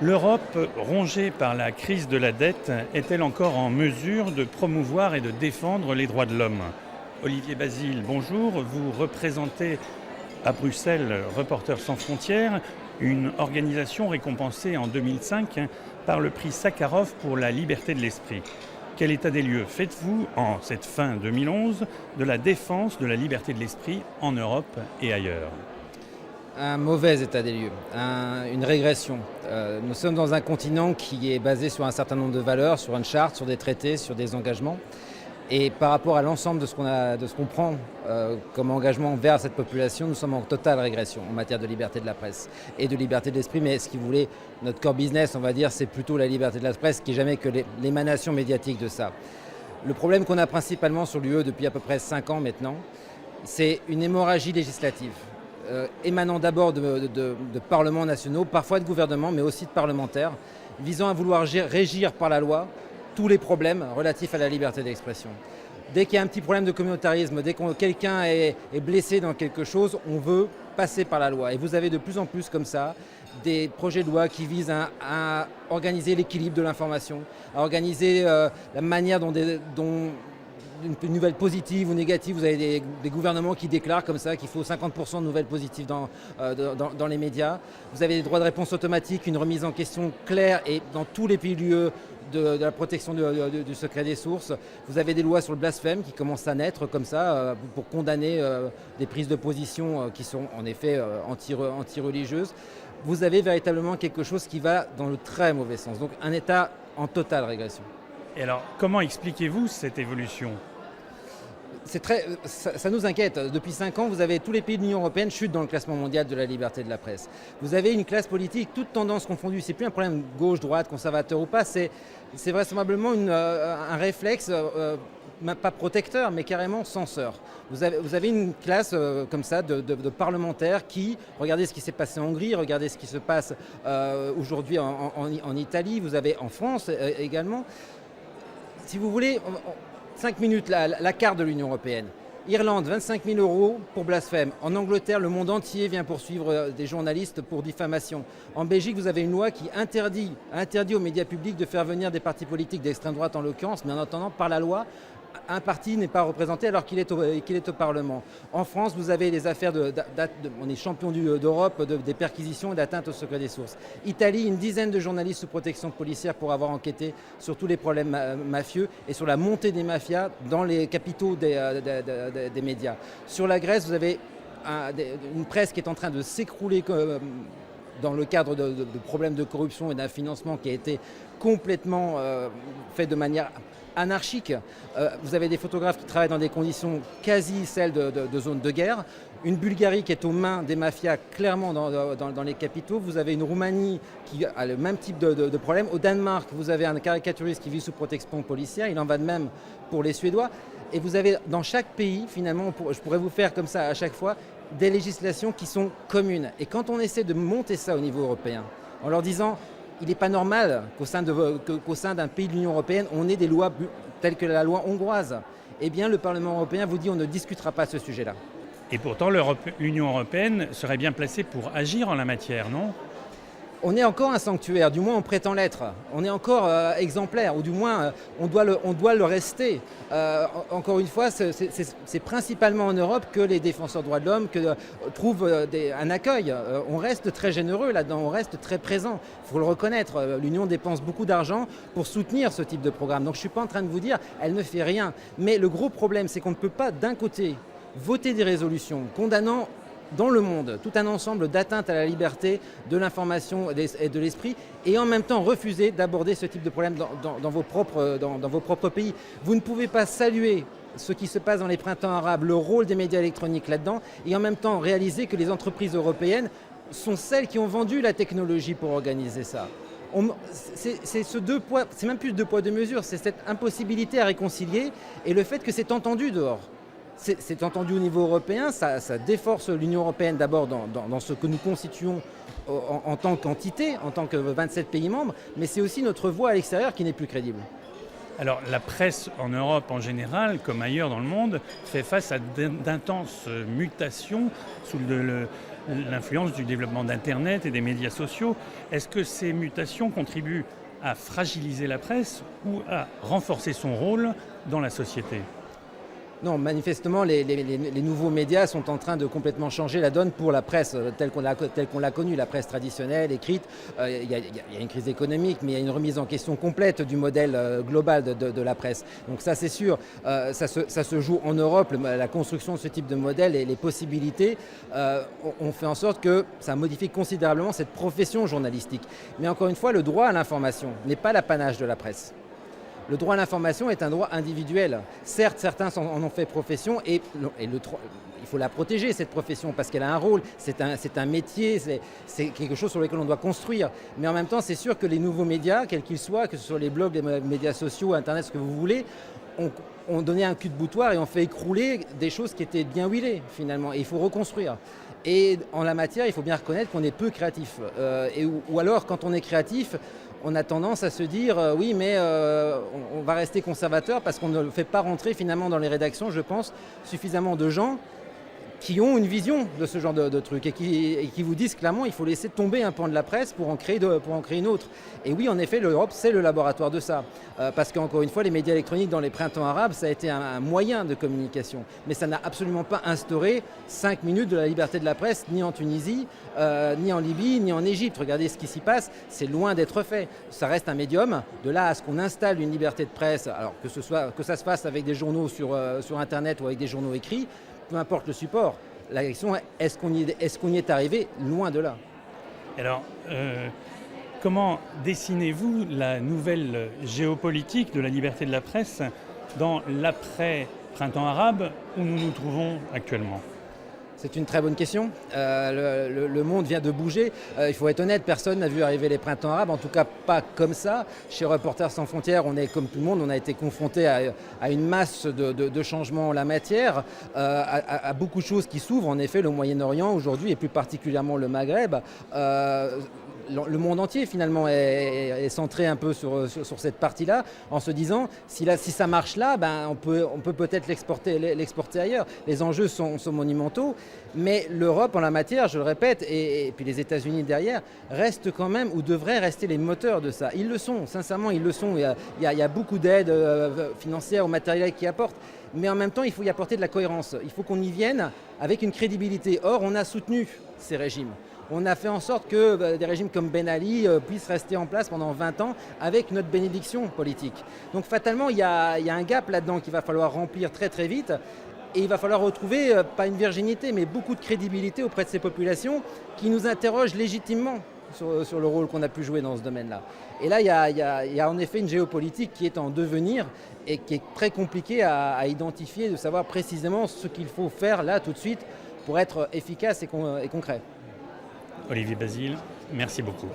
L'Europe, rongée par la crise de la dette, est-elle encore en mesure de promouvoir et de défendre les droits de l'homme? Olivier Basile, bonjour. Vous représentez à Bruxelles Reporters sans frontières, une organisation récompensée en 2005 par le prix Sakharov pour la liberté de l'esprit. Quel état des lieux faites-vous en cette fin 2011 de la défense de la liberté de l'esprit en Europe et ailleurs? Un mauvais état des lieux, une régression. Nous sommes dans un continent qui est basé sur un certain nombre de valeurs, sur une charte, sur des traités, sur des engagements. Et par rapport à l'ensemble de ce qu'on prend comme engagement vers cette population, nous sommes en totale régression en matière de liberté de la presse et de liberté de l'esprit. Mais ce qui voulait, notre core business, on va dire, c'est plutôt la liberté de la presse qui n'est jamais que l'émanation médiatique de ça. Le problème qu'on a principalement sur l'UE depuis à peu près 5 ans maintenant, c'est une hémorragie législative. Émanant d'abord de parlements nationaux, parfois de gouvernements, mais aussi de parlementaires, visant à vouloir régir par la loi tous les problèmes relatifs à la liberté d'expression. Dès qu'il y a un petit problème de communautarisme, dès que quelqu'un est blessé dans quelque chose, on veut passer par la loi. Et vous avez de plus en plus comme ça des projets de loi qui visent à organiser l'équilibre de l'information, à organiser la manière dont une nouvelle positive ou négative. Vous avez des gouvernements qui déclarent comme ça qu'il faut 50% de nouvelles positives dans les médias. Vous avez des droits de réponse automatiques, une remise en question claire et dans tous les pays de l'UE de la protection du secret des sources. Vous avez des lois sur le blasphème qui commencent à naître comme ça pour condamner des prises de position qui sont en effet anti-religieuses. Vous avez véritablement quelque chose qui va dans le très mauvais sens. Donc un État en totale régression. Et alors, comment expliquez-vous cette évolution? Ça nous inquiète. Depuis 5 ans, vous avez tous les pays de l'Union européenne chutent dans le classement mondial de la liberté de la presse. Vous avez une classe politique, toutes tendances confondues. C'est plus un problème gauche, droite, conservateur ou pas. C'est vraisemblablement un réflexe, pas protecteur, mais carrément censeur. Vous avez une classe comme ça de parlementaires qui, regardez ce qui s'est passé en Hongrie, regardez ce qui se passe aujourd'hui en Italie, vous avez en France également. Si vous voulez, 5 minutes, la carte de l'Union européenne. Irlande, 25 000 € pour blasphème. En Angleterre, le monde entier vient poursuivre des journalistes pour diffamation. En Belgique, vous avez une loi qui interdit aux médias publics de faire venir des partis politiques d'extrême droite en l'occurrence, mais en attendant, par la loi, un parti n'est pas représenté alors qu'il est au Parlement. En France, vous avez les affaires on est champion d'Europe des perquisitions et d'atteinte au secret des sources. Italie, une dizaine de journalistes sous protection policière pour avoir enquêté sur tous les problèmes mafieux et sur la montée des mafias dans les capitaux des médias. Sur la Grèce, vous avez une presse qui est en train de s'écrouler dans le cadre de problèmes de corruption et d'un financement qui a été complètement fait de manière anarchique. Vous avez des photographes qui travaillent dans des conditions quasi celles de zones de guerre. Une Bulgarie qui est aux mains des mafias clairement dans les capitaux. Vous avez une Roumanie qui a le même type de problème. Au Danemark, vous avez un caricaturiste qui vit sous protection policière. Il en va de même pour les Suédois. Et vous avez dans chaque pays, finalement, je pourrais vous faire comme ça à chaque fois, des législations qui sont communes. Et quand on essaie de monter ça au niveau européen, en leur disant il n'est pas normal qu'au sein d'un pays de l'Union européenne, on ait des lois telles que la loi hongroise. Eh bien, le Parlement européen vous dit on ne discutera pas ce sujet-là. Et pourtant, l'Union européenne serait bien placée pour agir en la matière, non? On est encore un sanctuaire, du moins on prétend l'être. On est encore exemplaire, ou du moins on doit le rester. Encore une fois, c'est principalement en Europe que les défenseurs des droits de l'homme trouvent un accueil. On reste très généreux là-dedans, on reste très présent. Il faut le reconnaître, l'Union dépense beaucoup d'argent pour soutenir ce type de programme. Donc je ne suis pas en train de vous dire, elle ne fait rien. Mais le gros problème, c'est qu'on ne peut pas d'un côté voter des résolutions condamnant dans le monde tout un ensemble d'atteintes à la liberté de l'information et de l'esprit et en même temps refuser d'aborder ce type de problème dans vos propres pays. Vous ne pouvez pas saluer ce qui se passe dans les printemps arabes, le rôle des médias électroniques là-dedans et en même temps réaliser que les entreprises européennes sont celles qui ont vendu la technologie pour organiser ça. C'est même plus deux poids deux mesures, c'est cette impossibilité à réconcilier et le fait que c'est entendu dehors. C'est entendu au niveau européen, ça déforce l'Union européenne d'abord dans ce que nous constituons en tant qu'entité, en tant que 27 pays membres, mais c'est aussi notre voix à l'extérieur qui n'est plus crédible. Alors la presse en Europe en général, comme ailleurs dans le monde, fait face à d'intenses mutations sous l'influence du développement d'Internet et des médias sociaux. Est-ce que ces mutations contribuent à fragiliser la presse ou à renforcer son rôle dans la société ? Non, manifestement, les nouveaux médias sont en train de complètement changer la donne pour la presse telle qu'on l'a connue, la presse traditionnelle, écrite. Il y a une crise économique, mais il y a une remise en question complète du modèle global de la presse. Donc ça, c'est sûr, ça se joue en Europe, la construction de ce type de modèle et les possibilités ont fait en sorte que ça modifie considérablement cette profession journalistique. Mais encore une fois, le droit à l'information n'est pas l'apanage de la presse. Le droit à l'information est un droit individuel. Certes, certains en ont fait profession et il faut la protéger, cette profession, parce qu'elle a un rôle, c'est un métier, c'est quelque chose sur lequel on doit construire. Mais en même temps, c'est sûr que les nouveaux médias, quels qu'ils soient, que ce soit les blogs, les médias sociaux, Internet, ce que vous voulez, ont donné un cul de boutoir et ont fait écrouler des choses qui étaient bien huilées, finalement. Et il faut reconstruire. Et en la matière, il faut bien reconnaître qu'on est peu créatif. Ou alors, quand on est créatif, on a tendance à se dire oui, mais on va rester conservateur parce qu'on ne fait pas rentrer finalement dans les rédactions, je pense, suffisamment de gens qui ont une vision de ce genre de trucs et qui vous disent clairement il faut laisser tomber un pan de la presse pour en créer une autre. Et oui, en effet, l'Europe, c'est le laboratoire de ça. Parce qu'encore une fois, les médias électroniques dans les printemps arabes, ça a été un moyen de communication. Mais ça n'a absolument pas instauré 5 minutes de la liberté de la presse, ni en Tunisie, ni en Libye, ni en Égypte. Regardez ce qui s'y passe, c'est loin d'être fait. Ça reste un médium. De là à ce qu'on installe une liberté de presse, alors que ça se fasse avec des journaux sur Internet ou avec des journaux écrits, peu importe le support. La question est, est-ce qu'on y est arrivé? Loin de là. Alors, comment dessinez-vous la nouvelle géopolitique de la liberté de la presse dans l'après-printemps arabe où nous nous trouvons actuellement ? C'est une très bonne question. Le monde vient de bouger. Il faut être honnête, personne n'a vu arriver les printemps arabes, en tout cas pas comme ça. Chez Reporters sans frontières, on est comme tout le monde, on a été confronté à une masse de changements en la matière, à beaucoup de choses qui s'ouvrent. En effet, le Moyen-Orient aujourd'hui, et plus particulièrement le Maghreb, le monde entier finalement est centré un peu sur cette partie-là, en se disant si ça marche là, on peut peut-être l'exporter ailleurs. Les enjeux sont monumentaux, mais l'Europe en la matière, je le répète, et puis les États-Unis derrière, restent quand même ou devraient rester les moteurs de ça. Ils le sont, sincèrement, ils le sont. Il y a beaucoup d'aides financières ou matérielles qui apportent. Mais en même temps, il faut y apporter de la cohérence. Il faut qu'on y vienne avec une crédibilité. Or, on a soutenu ces régimes. On a fait en sorte que des régimes comme Ben Ali puissent rester en place pendant 20 ans avec notre bénédiction politique. Donc fatalement, il y a un gap là-dedans qu'il va falloir remplir très très vite. Et il va falloir retrouver, pas une virginité, mais beaucoup de crédibilité auprès de ces populations qui nous interrogent légitimement sur le rôle qu'on a pu jouer dans ce domaine-là. Et là, il y a en effet une géopolitique qui est en devenir et qui est très compliquée à identifier, de savoir précisément ce qu'il faut faire là tout de suite pour être efficace et concret. Olivier Basile, merci beaucoup.